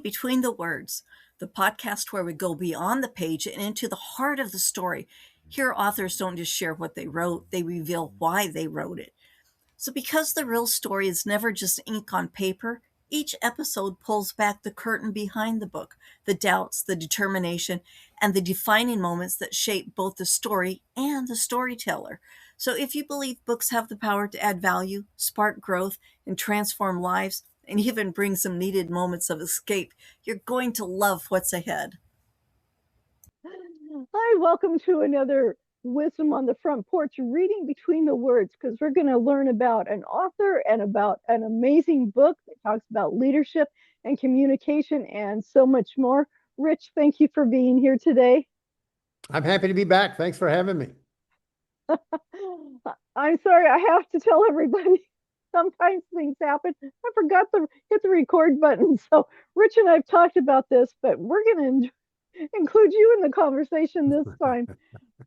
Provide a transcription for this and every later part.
Between the Words, the podcast where we go beyond the page and into the heart of the story. Here, authors don't just share what they wrote, they reveal why they wrote it. So, because the real story is never just ink on paper, each episode pulls back the curtain behind the book, the doubts, the determination, and the defining moments that shape both the story and the storyteller. So, if you believe books have the power to add value, spark growth, and transform lives, and even bring some needed moments of escape, you're going to love what's ahead. Hi, welcome to another Wisdom on the Front Porch, reading between the words, because we're going to learn about an author and about an amazing book that talks about leadership and communication and so much more. Rich, thank you for being here today. I'm happy to be back. Thanks for having me. I'm sorry, I have to tell everybody. Sometimes things happen. I forgot to hit the record button. So Rich and I've talked about this, but we're going to include you in the conversation this time.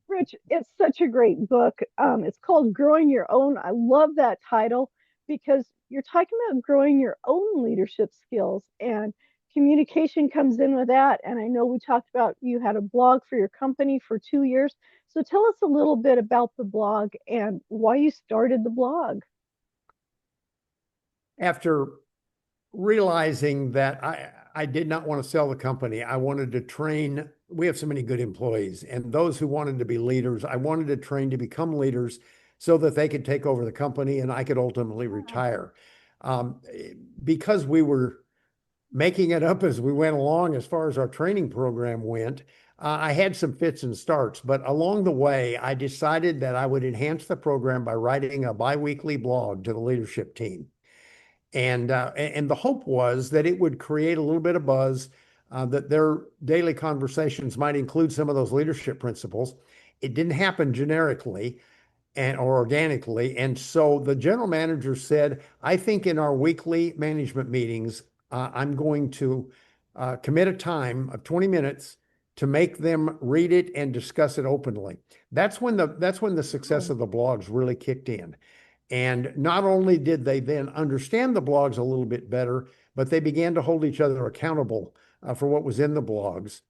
Rich, it's such a great book. It's called Growing Your Own. I love that title because you're talking about growing your own leadership skills, and communication comes in with that. And I know we talked about you had a blog for your company for 2 years. So tell us a little bit about the blog and why you started the blog. After realizing that I did not want to sell the company, I wanted to train. We have so many good employees, and those who wanted to be leaders, I wanted to train to become leaders so that they could take over the company and I could ultimately retire. Because we were making it up as we went along as far as our training program went, I had some fits and starts, but along the way, I decided that I would enhance the program by writing a biweekly blog to the leadership team. And the hope was that it would create a little bit of buzz, that their daily conversations might include some of those leadership principles. It didn't happen generically or organically. And so the general manager said, I think in our weekly management meetings, I'm going to commit a time of 20 minutes to make them read it and discuss it openly. That's when the success of the blogs really kicked in. And not only did they then understand the blogs a little bit better, but they began to hold each other accountable for what was in the blogs.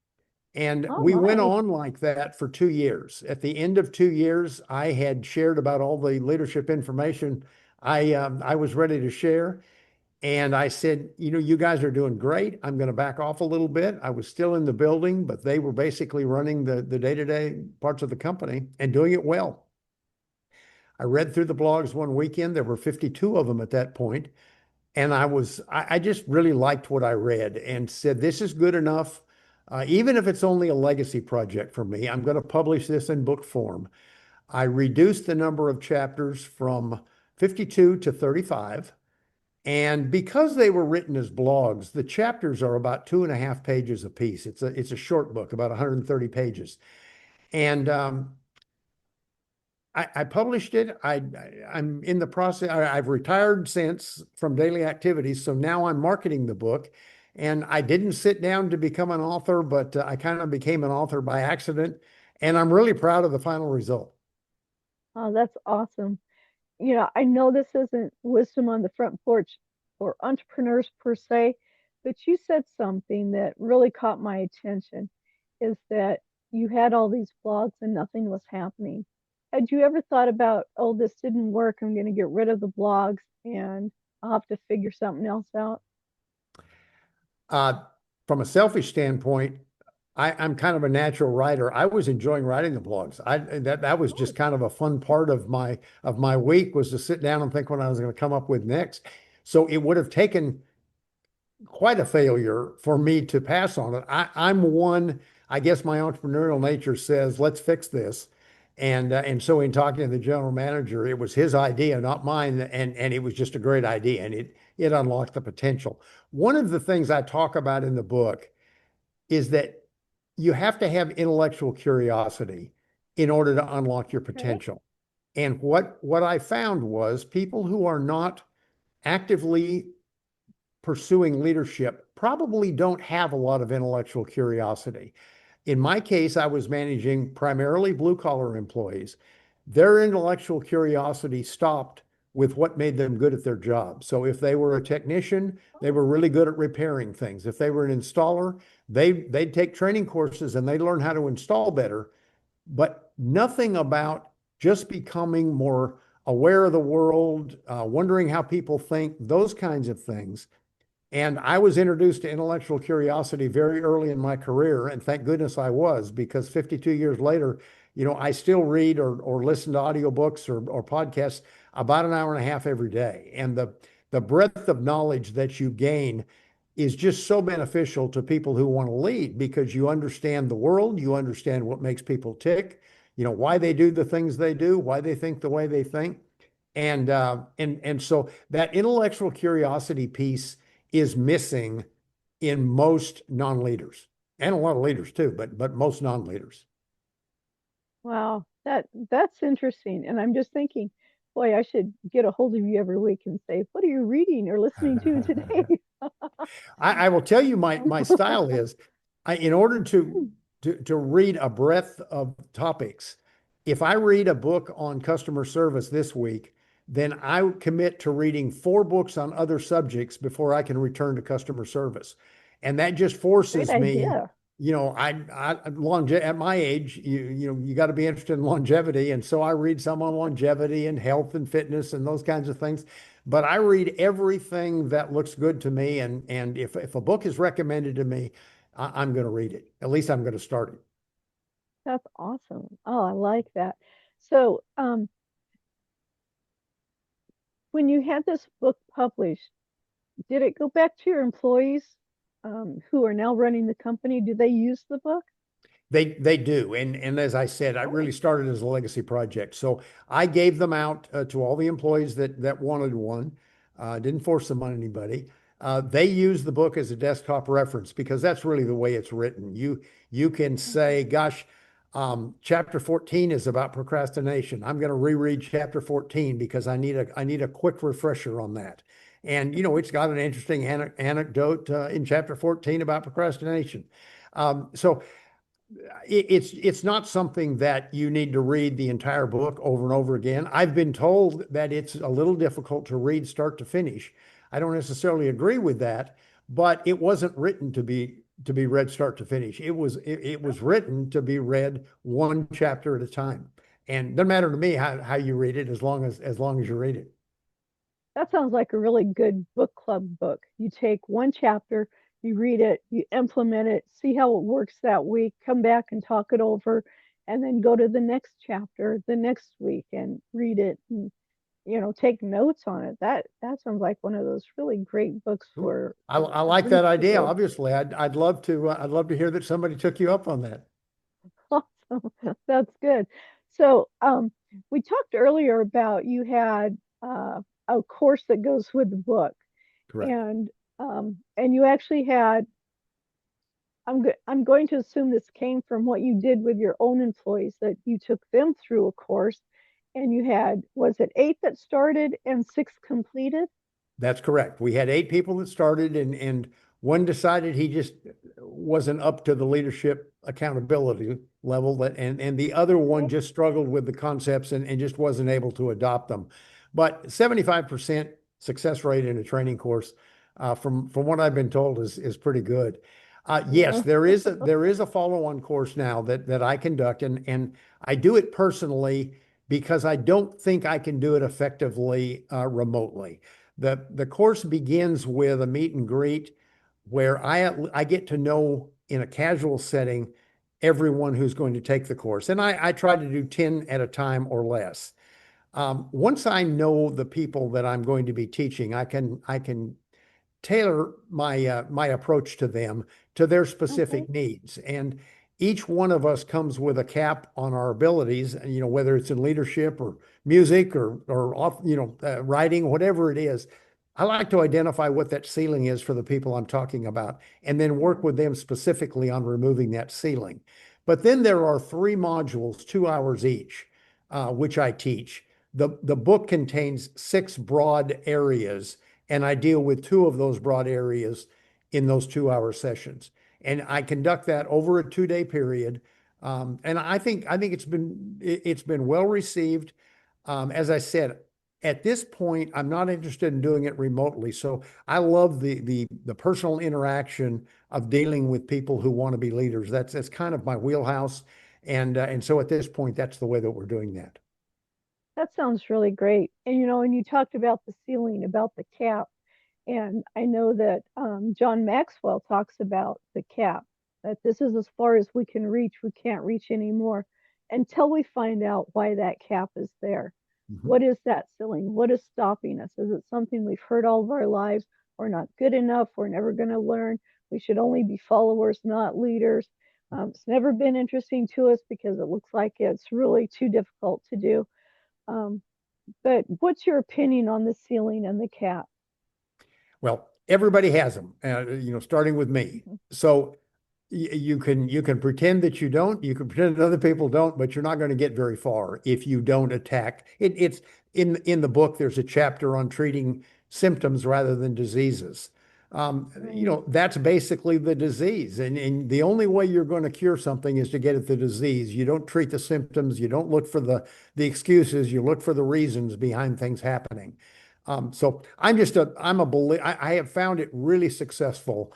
And we went on like that for 2 years. At the end of 2 years, I had shared about all the leadership information I was ready to share. And I said, you guys are doing great. I'm going to back off a little bit. I was still in the building, but they were basically running the day-to-day parts of the company and doing it well. I read through the blogs one weekend. There were 52 of them at that point. And I just really liked what I read and said, this is good enough. Even if it's only a legacy project for me, I'm going to publish this in book form. I reduced the number of chapters from 52 to 35. And because they were written as blogs, the chapters are about 2.5 pages apiece. It's a short book, about 130 pages. And I published it. I'm in the process. I've retired since from daily activities. So now I'm marketing the book. And I didn't sit down to become an author, but I kind of became an author by accident. And I'm really proud of the final result. Oh, that's awesome. I know this isn't wisdom on the front porch for entrepreneurs per se, but you said something that really caught my attention is that you had all these blogs and nothing was happening. Had you ever thought about, oh, this didn't work, I'm going to get rid of the blogs and I'll have to figure something else out? From a selfish standpoint, I'm kind of a natural writer. I was enjoying writing the blogs. That was just kind of a fun part of my week, was to sit down and think what I was going to come up with next. So it would have taken quite a failure for me to pass on it. I'm one, I guess my entrepreneurial nature says, let's fix this. And so in talking to the general manager, it was his idea, not mine. And it was just a great idea, and it unlocked the potential. One of the things I talk about in the book is that you have to have intellectual curiosity in order to unlock your potential. Okay. And what I found was people who are not actively pursuing leadership probably don't have a lot of intellectual curiosity. In my case, I was managing primarily blue collar employees. Their intellectual curiosity stopped with what made them good at their job. So if they were a technician, they were really good at repairing things. If they were an installer, they'd take training courses and they'd learn how to install better, but nothing about just becoming more aware of the world, wondering how people think, those kinds of things. And I was introduced to intellectual curiosity very early in my career, and thank goodness I was, because 52 years later, I still read or listen to audiobooks or podcasts about an hour and a half every day. And the breadth of knowledge that you gain is just so beneficial to people who want to lead, because you understand the world, you understand what makes people tick, why they do the things they do, why they think the way they think. And so that intellectual curiosity piece is missing in most non-leaders, and a lot of leaders too, but most non-leaders. Wow, that's interesting. And I'm just thinking, boy, I should get a hold of you every week and say, what are you reading or listening to today? I will tell you my style is, in order to read a breadth of topics, if I read a book on customer service this week, then I commit to reading 4 books on other subjects before I can return to customer service. And that just Great forces me, idea. at my age, you got to be interested in longevity. And so I read some on longevity and health and fitness and those kinds of things. But I read everything that looks good to me. And if a book is recommended to me, I'm going to read it. At least I'm going to start it. That's awesome. Oh, I like that. So, when you had this book published, did it go back to your employees, who are now running the company? Do they use the book? They do, and as I said, I really started as a legacy project. So I gave them out to all the employees that wanted one. Didn't force them on anybody. They use the book as a desktop reference, because that's really the way it's written. You can say, "Gosh, chapter 14 is about procrastination. I'm going to reread chapter 14 because I need a quick refresher on that." And it's got an interesting anecdote in chapter 14 about procrastination. So it's not something that you need to read the entire book over and over again. I've been told that it's a little difficult to read start to finish. I don't necessarily agree with that, but it wasn't written to be read start to finish. It was written to be read one chapter at a time. And it doesn't matter to me how you read it, as long as you read it. That sounds like a really good book club book. You take one chapter, you read it, you implement it, see how it works that week, come back and talk it over, and then go to the next chapter the next week and read it and take notes on it. That sounds like one of those really great books for I like new that idea. people. Obviously, I'd love to hear that somebody took you up on that. Awesome. That's good. So, we talked earlier about you had a course that goes with the book, Correct. and you actually had. I'm going to assume this came from what you did with your own employees, that you took them through a course, and you had, was it 8 that started and 6 completed? That's correct. We had 8 people that started, and one decided he just wasn't up to the leadership accountability level, and the other one just struggled with the concepts and just wasn't able to adopt them. But 75% success rate in a training course, from what I've been told, is pretty good. Yes, Yeah. there is a follow-on course now that I conduct, and I do it personally because I don't think I can do it effectively remotely. The course begins with a meet and greet where I get to know, in a casual setting, everyone who's going to take the course, and I try to do 10 at a time or less. Once I know the people that I'm going to be teaching, I can tailor my approach to them, to their Okay. specific needs. And each one of us comes with a cap on our abilities, whether it's in leadership or music or off, writing, whatever it is. I like to identify what that ceiling is for the people I'm talking about, and then work with them specifically on removing that ceiling. But then there are 3 modules, 2 hours each, which I teach. The book contains 6 broad areas, and I deal with 2 of those broad areas in those 2-hour sessions. And I conduct that over a 2-day period. And I think it's been well received. As I said, at this point, I'm not interested in doing it remotely. So I love the personal interaction of dealing with people who want to be leaders. That's kind of my wheelhouse. And so at this point, that's the way that we're doing that. That sounds really great. And and you talked about the ceiling, about the cap. And I know that John Maxwell talks about the cap, that this is as far as we can reach. We can't reach anymore until we find out why that cap is there. Mhm. What is that ceiling? What is stopping us? Is it something we've heard all of our lives? We're not good enough. We're never going to learn. We should only be followers, not leaders. It's never been interesting to us because it looks like it's really too difficult to do. Um, but what's your opinion on the ceiling and the cap? Well, everybody has them, starting with me. So you can pretend that you don't, you can pretend that other people don't, but you're not going to get very far if you don't attack. It's in the book, there's a chapter on treating symptoms rather than diseases. Right. That's basically the disease. And the only way you're going to cure something is to get at the disease. You don't treat the symptoms, you don't look for the excuses, you look for the reasons behind things happening. So I'm a believer. I have found it really successful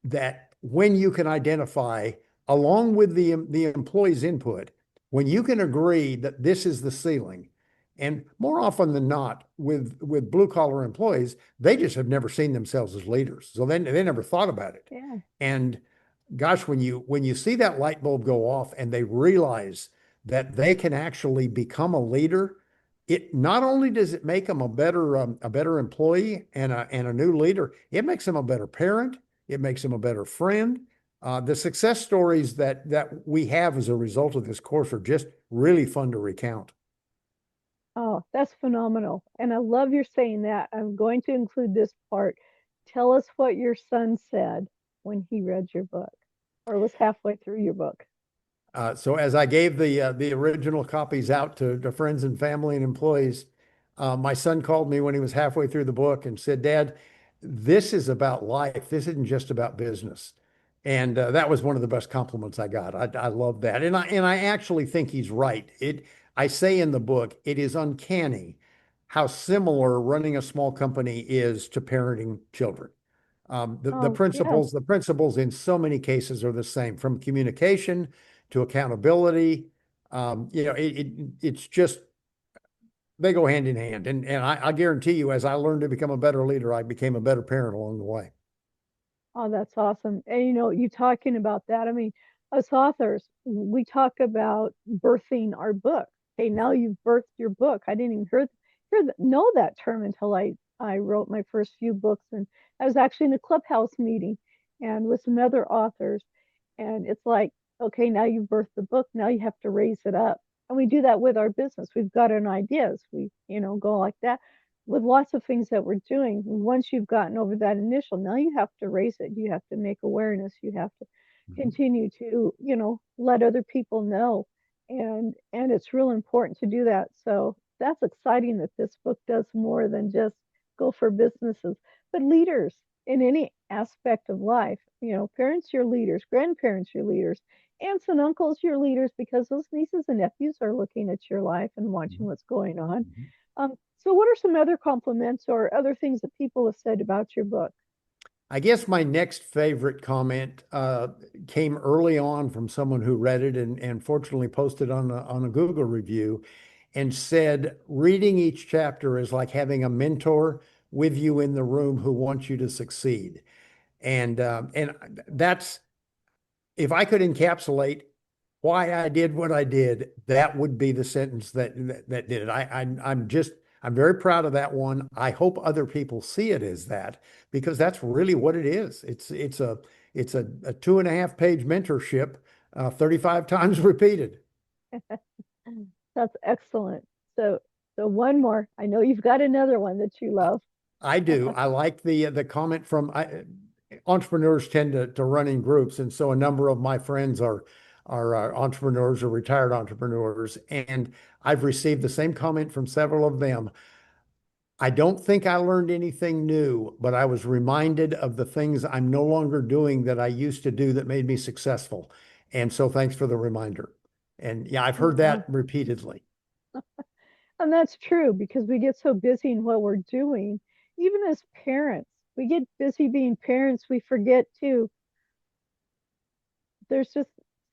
that when you can identify, along with the employee's input, when you can agree that this is the ceiling, and more often than not, with blue collar employees, they just have never seen themselves as leaders, so they never thought about it. Yeah. And gosh, when you see that light bulb go off and they realize that they can actually become a leader, it not only does it make them a better employee and a new leader, it makes them a better parent. It makes them a better friend. The success stories that we have as a result of this course are just really fun to recount. Oh, that's phenomenal. And I love your saying that. I'm going to include this part. Tell us what your son said when he read your book or was halfway through your book. So as I gave the original copies out to friends and family and employees, my son called me when he was halfway through the book and said, "Dad, this is about life. This isn't just about business." And that was one of the best compliments I got. I love that, and I actually think he's right. I say in the book, it is uncanny how similar running a small company is to parenting children. The Oh, yes. principles in so many cases are the same, from communication to accountability. It's just they go hand in hand. And I guarantee you, as I learned to become a better leader, I became a better parent along the way. Oh, that's awesome. And you talking about that. I mean, as authors, we talk about birthing our book. Hey, now you've birthed your book. I didn't even know that term until I wrote my first few books. And I was actually in a clubhouse meeting and with some other authors. And it's like, okay, now you've birthed the book. Now you have to raise it up. And we do that with our business. We've got an ideas. We go like that with lots of things that we're doing. Once you've gotten over that initial, now you have to raise it. You have to make awareness. You have to Mhm. continue to, let other people know. And it's real important to do that. So that's exciting that this book does more than just go for businesses, but leaders in any aspect of life. Parents, your leaders, grandparents, your leaders, aunts and uncles, your leaders, because those nieces and nephews are looking at your life and watching Mhm. what's going on. Mhm. So, what are some other compliments or other things that people have said about your book? I guess my next favorite comment came early on from someone who read it and fortunately posted on a Google review and said, reading each chapter is like having a mentor with you in the room who wants you to succeed. And that's, if I could encapsulate why I did what I did, that would be the sentence that did it. I'm very proud of that one. I hope other people see it as that because that's really what it is. It's a 2.5 page mentorship, 35 times repeated. That's excellent. So, so one more. I know you've got another one that you love. I do. I like the comment from entrepreneurs tend to run in groups, and so a number of my friends are entrepreneurs or retired entrepreneurs, and I've received the same comment from several of them. I don't think I learned anything new, but I was reminded of the things I'm no longer doing that I used to do that made me successful. And so thanks for the reminder. And yeah, I've heard Yeah. that repeatedly. And that's true because we get so busy in what we're doing. Even as parents, we get busy being parents. We forget to, there's just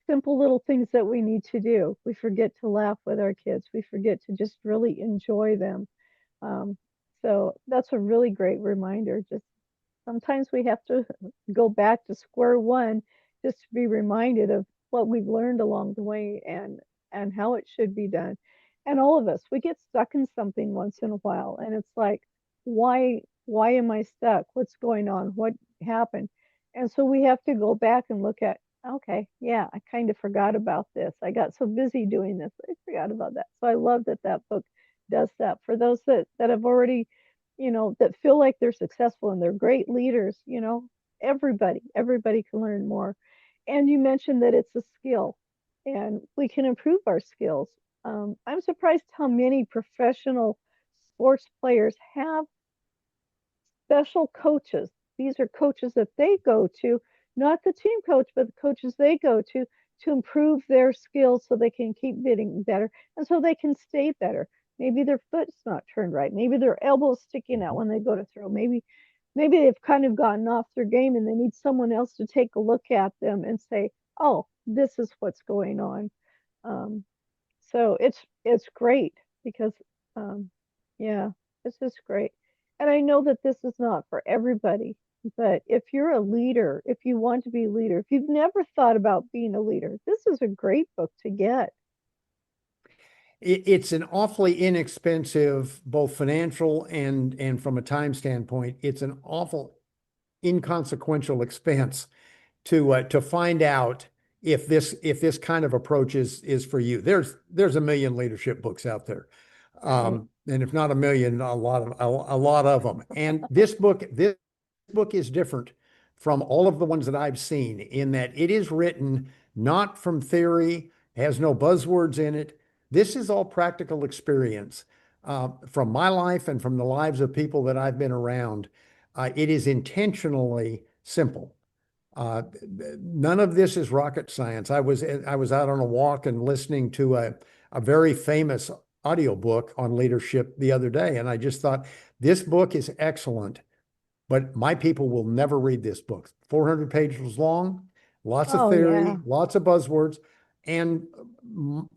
simple little things that we need to do. We forget to laugh with our kids. We forget to just really enjoy them. Um, so that's a really great reminder. Just sometimes we have to go back to square one just to be reminded of what we've learned along the way and how it should be done. And all of us, we get stuck in something once in a while, and it's like, why am I stuck? What's going on? What happened? And so we have to go back and look at, okay, yeah, I kind of forgot about this. I got so busy doing this, I forgot about that. So I love that that book does that for those that have already, that feel like they're successful and they're great leaders. Everybody can learn more. And you mentioned that it's a skill and we can improve our skills. I'm surprised how many professional sports players have special coaches. These are coaches that they go to, not the team coach, but the coaches they go to improve their skills so they can keep getting better and so they can stay better. Maybe their foot's not turned right. Maybe their elbow's sticking out when they go to throw. Maybe they've kind of gotten off their game and they need someone else to take a look at them and say, "Oh, this is what's going on." Um, so it's great because yeah, this is great. And I know that this is not for everybody, but if you're a leader, if you want to be a leader, if you've never thought about being a leader, this is a great book to get. It's an awfully inexpensive, both financial and from a time standpoint, it's an awful inconsequential expense to find out if this kind of approach is for you. There's a million leadership books out there. Right. And if not a million, a lot of them. And this book is different from all of the ones that I've seen in that it is written not from theory, has no buzzwords in it. This is all practical experience from my life and from the lives of people that I've been around. It is intentionally simple. None of this is rocket science. I was out on a walk and listening to a very famous audiobook on leadership the other day, and I just thought this book is excellent, but my people will never read this book. 400 pages long, lots of Oh yeah. theory, lots of buzzwords, and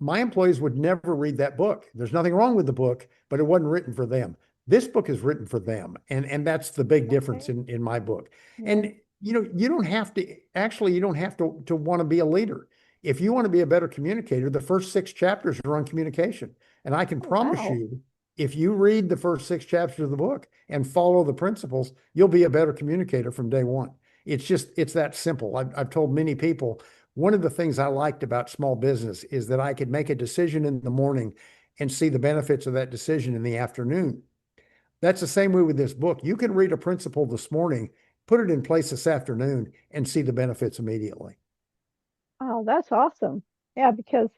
my employees would never read that book. There's nothing wrong with the book, but it wasn't written for them. This book is written for them, and that's the big difference Okay. in my book. Yeah. And you don't have to actually you don't have to want to be a leader. If you want to be a better communicator, the first 6 chapters are on communication. And I can Oh promise wow. you, if you read the first 6 chapters of the book and follow the principles, you'll be a better communicator from day one. It's that simple. I've told many people one of the things I liked about small business is that I could make a decision in the morning and see the benefits of that decision in the afternoon. That's the same way with this book. You can read a principle this morning, put it in place this afternoon, and see the benefits immediately. Oh, that's awesome. Yeah, because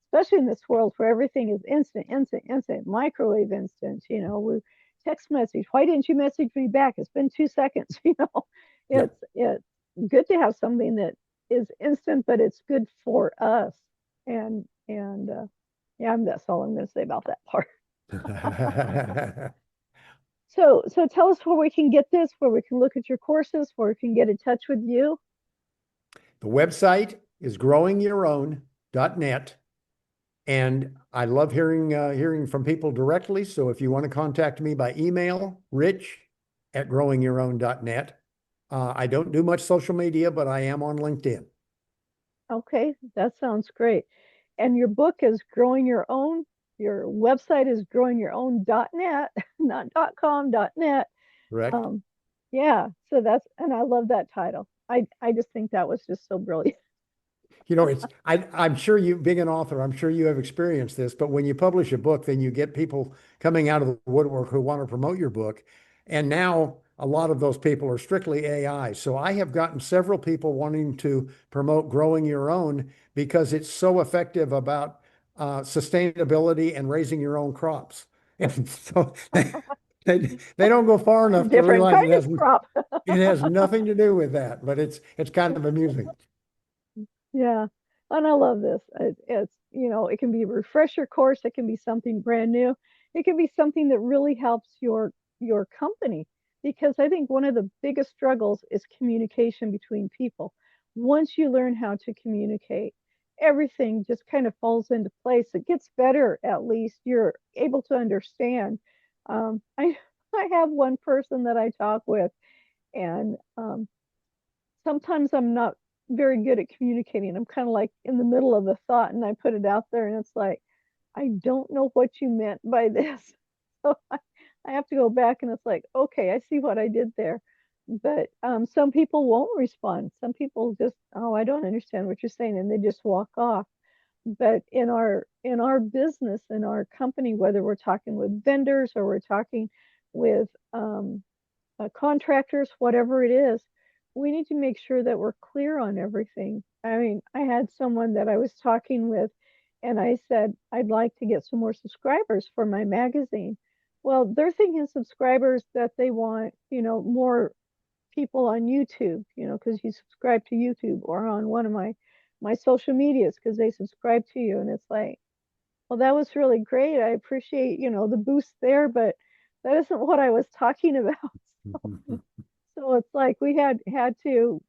especially in this world where everything is instant, instant, instant, microwave instant, we text message. Why didn't you message me back? It's been 2 seconds, Yeah. It's good to have something that is instant, but it's good for us. And yeah, that's all I'm gonna say about that part. So tell us where we can get this, where we can look at your courses, where we can get in touch with you. The website is growingyourown.net. And I love hearing from people directly. So if you want to contact me by email, rich@growingyourown.net. I don't do much social media, but I am on LinkedIn. Okay, that sounds great. And your book is Growing Your Own. Your website is growingyourown.net, not .com, .net. Correct? Um, yeah, so and I love that title. I just think that was just so brilliant. I'm sure you, being an author, I'm sure you have experienced this, but when you publish a book, then you get people coming out of the woodwork who want to promote your book. And now a lot of those people are strictly AI. So I have gotten several people wanting to promote Growing Your Own because it's so effective about sustainability and raising your own crops. And so they don't go far enough to Different realize kind of crop. it has nothing to do with that, but it's kind of amusing. Yeah, and I love this. It's, it can be a refresher course. It can be something brand new. It can be something that really helps your company, because I think one of the biggest struggles is communication between people. Once you learn how to communicate, everything just kind of falls into place. It gets better, at least you're able to understand. I I have one person that I talk with, and sometimes I'm not very good at communicating. I'm kind of like in the middle of a thought and I put it out there and it's like, I don't know what you meant by this. So I have to go back and it's like, okay, I see what I did there. But some people won't respond. Some people just, oh, I don't understand what you're saying, and they just walk off. But in our business, in our company, whether we're talking with vendors or we're talking with contractors, whatever it is, we need to make sure that we're clear on everything. I mean, I had someone that I was talking with, and I said, I'd like to get some more subscribers for my magazine. Well, they're thinking subscribers that they want, more people on YouTube, because you subscribe to YouTube, or on one of my social medias because they subscribe to you. And it's like, well, that was really great. I appreciate, the boost there, but that isn't what I was talking about. So it's like we had to,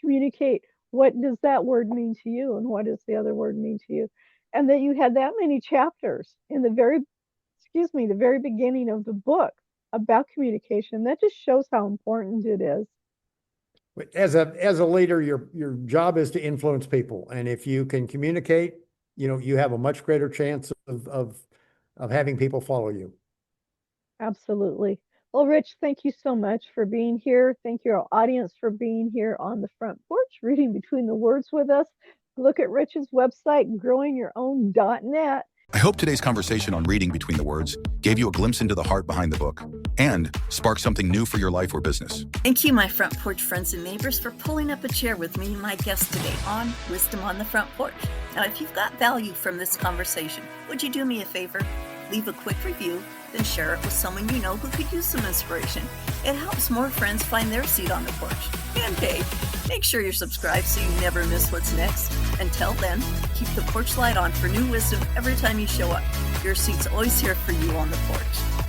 communicate, what does that word mean to you and what does the other word mean to you? And that you had that many chapters in the very beginning of the book about communication. That just shows how important it is. As a leader, your job is to influence people. And if you can communicate, you have a much greater chance of having people follow you. Absolutely. Well, Rich, thank you so much for being here. Thank you, our audience, for being here on the Front Porch, reading between the words with us. Look at Rich's website, growingyourown.net. I hope today's conversation on reading between the words gave you a glimpse into the heart behind the book and sparked something new for your life or business. Thank you, my Front Porch friends and neighbors, for pulling up a chair with me and my guest today on Wisdom on the Front Porch. Now, if you've got value from this conversation, would you do me a favor? Leave a quick review, then share it with someone you know who could use some inspiration. It helps more friends find their seat on the porch. And hey, make sure you're subscribed so you never miss what's next. Until then, keep the porch light on for new wisdom every time you show up. Your seat's always here for you on the porch.